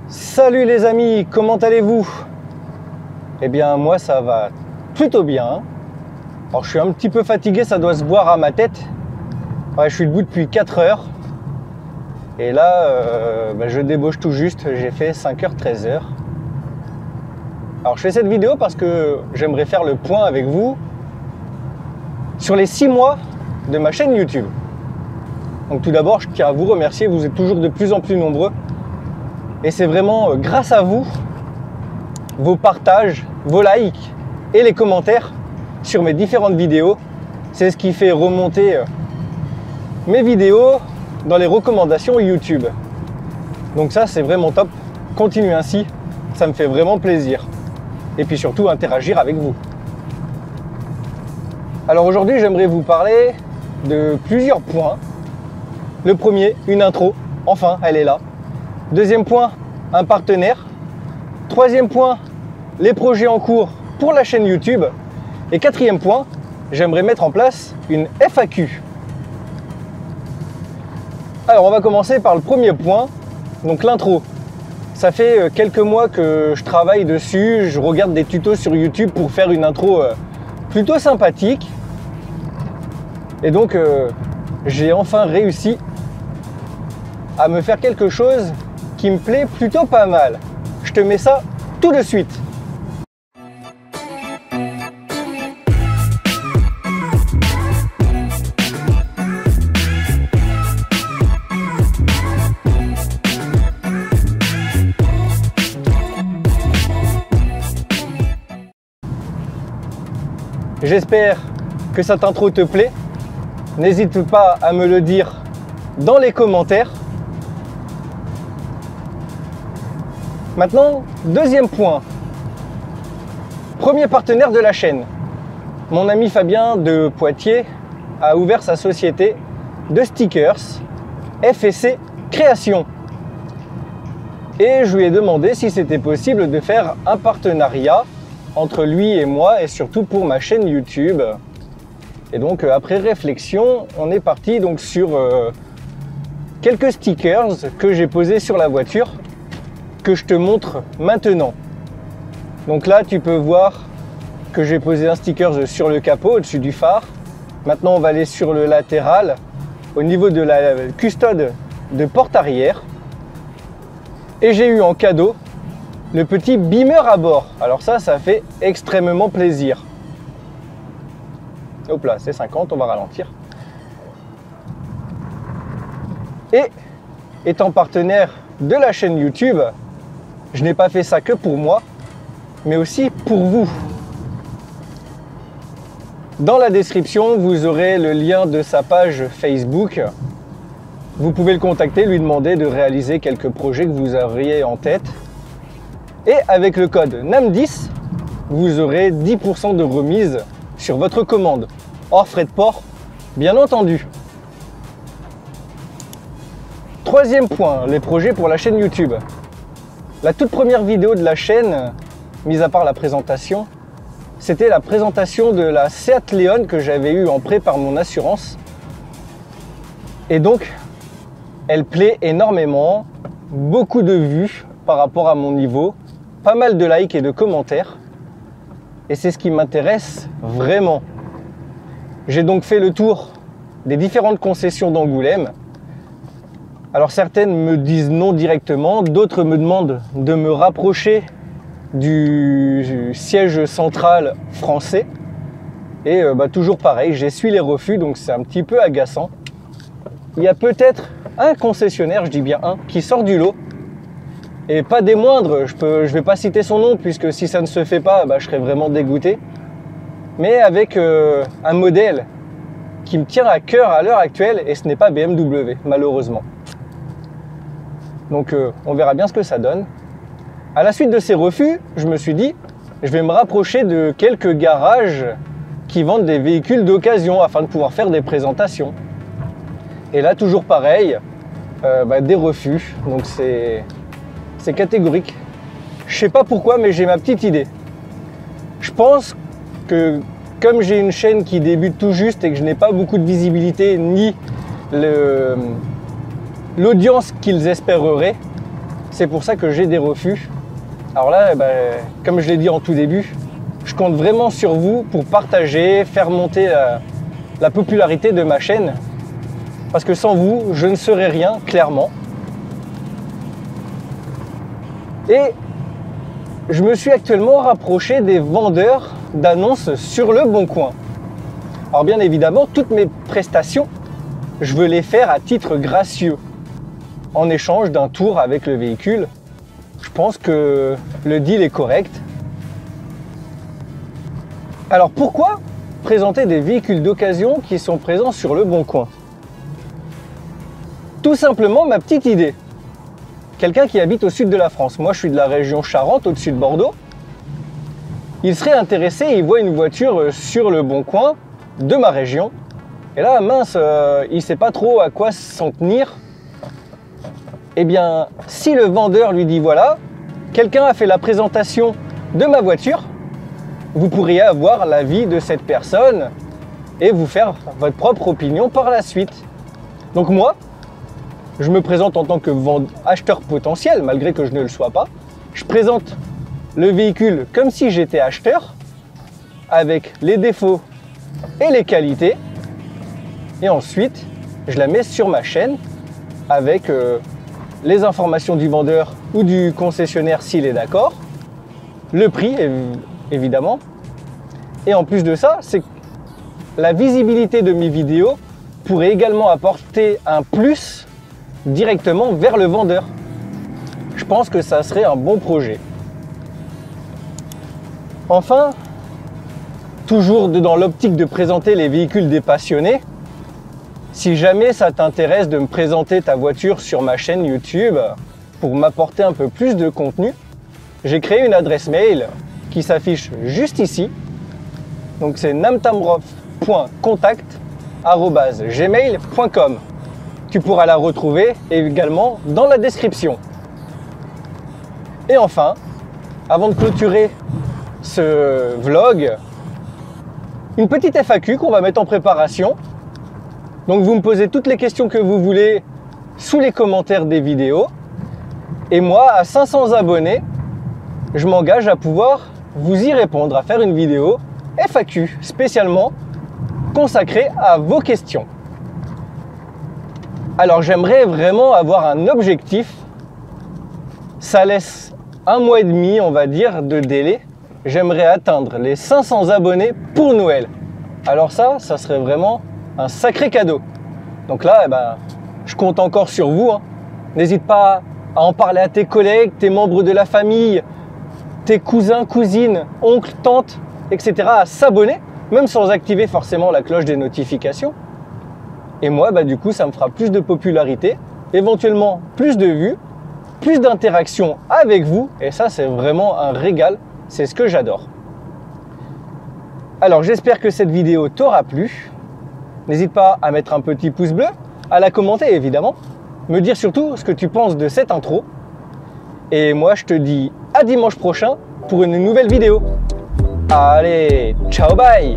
Salut les amis, comment allez-vous? Eh bien moi ça va plutôt bien. Alors je suis un petit peu fatigué, ça doit se voir à ma tête. Ouais, je suis debout depuis 4 heures. Et là, je débauche tout juste, j'ai fait 5h, 13h. Alors je fais cette vidéo parce que j'aimerais faire le point avec vous sur les 6 mois de ma chaîne YouTube. Donc tout d'abord, je tiens à vous remercier, vous êtes toujours de plus en plus nombreux. Et c'est vraiment grâce à vous, vos partages, vos likes et les commentaires sur mes différentes vidéos. C'est ce qui fait remonter mes vidéos dans les recommandations YouTube. Donc ça, c'est vraiment top. Continuez ainsi, ça me fait vraiment plaisir. Et puis surtout, interagir avec vous. Alors aujourd'hui, j'aimerais vous parler de plusieurs points. Le premier, une intro. Enfin, elle est là. Deuxième point, un partenaire. Troisième point, les projets en cours pour la chaîne YouTube. Et quatrième point, j'aimerais mettre en place une FAQ. Alors on va commencer par le premier point, donc l'intro. Ça fait quelques mois que je travaille dessus, je regarde des tutos sur YouTube pour faire une intro plutôt sympathique. Et donc j'ai enfin réussi à me faire quelque chose qui me plaît plutôt pas mal. Je te mets ça tout de suite. J'espère que cette intro te plaît. N'hésite pas à me le dire dans les commentaires. Maintenant, deuxième point. Premier partenaire de la chaîne. Mon ami Fabien de Poitiers a ouvert sa société de stickers FSC Création. Et je lui ai demandé si c'était possible de faire un partenariat entre lui et moi et surtout pour ma chaîne YouTube. Et donc après réflexion, on est parti donc sur quelques stickers que j'ai posés sur la voiture que je te montre maintenant. Donc là tu peux voir que j'ai posé un sticker sur le capot au-dessus du phare. Maintenant on va aller sur le latéral au niveau de la custode de porte arrière. Et j'ai eu en cadeau le petit beamer à bord. Alors ça fait extrêmement plaisir. Hop là, c'est 50, on va ralentir. Et étant partenaire de la chaîne YouTube, je n'ai pas fait ça que pour moi, mais aussi pour vous. Dans la description, vous aurez le lien de sa page Facebook. Vous pouvez le contacter, lui demander de réaliser quelques projets que vous auriez en tête. Et avec le code NAM10, vous aurez 10% de remise sur votre commande, hors frais de port, bien entendu. Troisième point, les projets pour la chaîne YouTube. La toute première vidéo de la chaîne, mis à part la présentation, c'était la présentation de la Seat Leon que j'avais eue en prêt par mon assurance. Et donc, elle plaît énormément, beaucoup de vues par rapport à mon niveau, pas mal de likes et de commentaires. Et c'est ce qui m'intéresse vraiment. J'ai donc fait le tour des différentes concessions d'Angoulême. Alors certaines me disent non directement, d'autres me demandent de me rapprocher du siège central français. Et toujours pareil, j'essuie les refus, donc c'est un petit peu agaçant. Il y a peut-être un concessionnaire, je dis bien un, qui sort du lot. Et pas des moindres, je vais pas citer son nom, puisque si ça ne se fait pas, je serais vraiment dégoûté. Mais avec un modèle qui me tient à cœur à l'heure actuelle, et ce n'est pas BMW, malheureusement. Donc on verra bien ce que ça donne. À la suite de ces refus, je me suis dit, je vais me rapprocher de quelques garages qui vendent des véhicules d'occasion afin de pouvoir faire des présentations. Et là, toujours pareil, des refus, donc c'est catégorique. Je sais pas pourquoi, mais j'ai ma petite idée. Je pense que comme j'ai une chaîne qui débute tout juste et que je n'ai pas beaucoup de visibilité ni l'audience qu'ils espéreraient, c'est pour ça que j'ai des refus. Alors là, comme je l'ai dit en tout début, je compte vraiment sur vous pour partager, faire monter la popularité de ma chaîne. Parce que sans vous, je ne serais rien, clairement. Et je me suis actuellement rapproché des vendeurs d'annonces sur le Bon Coin. Alors bien évidemment, toutes mes prestations, je veux les faire à titre gracieux, en échange d'un tour avec le véhicule. Je pense que le deal est correct. Alors pourquoi présenter des véhicules d'occasion qui sont présents sur le Bon Coin? Tout simplement ma petite idée. Quelqu'un qui habite au sud de la France, moi je suis de la région Charente, au-dessus de Bordeaux, il serait intéressé, il voit une voiture sur le Bon Coin de ma région, et là mince, il ne sait pas trop à quoi s'en tenir. Eh bien, si le vendeur lui dit voilà, quelqu'un a fait la présentation de ma voiture, vous pourriez avoir l'avis de cette personne et vous faire votre propre opinion par la suite. Donc moi, je me présente en tant que acheteur potentiel, malgré que je ne le sois pas. Je présente le véhicule comme si j'étais acheteur, avec les défauts et les qualités. Et ensuite, je la mets sur ma chaîne avec les informations du vendeur ou du concessionnaire s'il est d'accord, le prix évidemment. Et en plus de ça, c'est que la visibilité de mes vidéos pourrait également apporter un plus directement vers le vendeur. Je pense que ça serait un bon projet. Enfin, toujours dans l'optique de présenter les véhicules des passionnés, si jamais ça t'intéresse de me présenter ta voiture sur ma chaîne YouTube pour m'apporter un peu plus de contenu, j'ai créé une adresse mail qui s'affiche juste ici. Donc c'est namtamrof.contact@gmail.com. Tu pourras la retrouver également dans la description. Et enfin, avant de clôturer ce vlog, une petite FAQ qu'on va mettre en préparation. Donc vous me posez toutes les questions que vous voulez sous les commentaires des vidéos. Et moi, à 500 abonnés, je m'engage à pouvoir vous y répondre, à faire une vidéo FAQ spécialement consacrée à vos questions. Alors j'aimerais vraiment avoir un objectif. Ça laisse 1 mois et demi, on va dire, de délai. J'aimerais atteindre les 500 abonnés pour Noël. Alors ça serait vraiment un sacré cadeau. Donc là, je compte encore sur vous. N'hésite pas à en parler à tes collègues, tes membres de la famille, tes cousins, cousines, oncles, tantes, etc. à s'abonner, même sans activer forcément la cloche des notifications. Et moi, du coup, ça me fera plus de popularité, éventuellement plus de vues, plus d'interactions avec vous. Et ça, c'est vraiment un régal. C'est ce que j'adore. Alors, j'espère que cette vidéo t'aura plu. N'hésite pas à mettre un petit pouce bleu, à la commenter évidemment, me dire surtout ce que tu penses de cette intro. Et moi, je te dis à dimanche prochain pour une nouvelle vidéo. Allez, ciao, bye!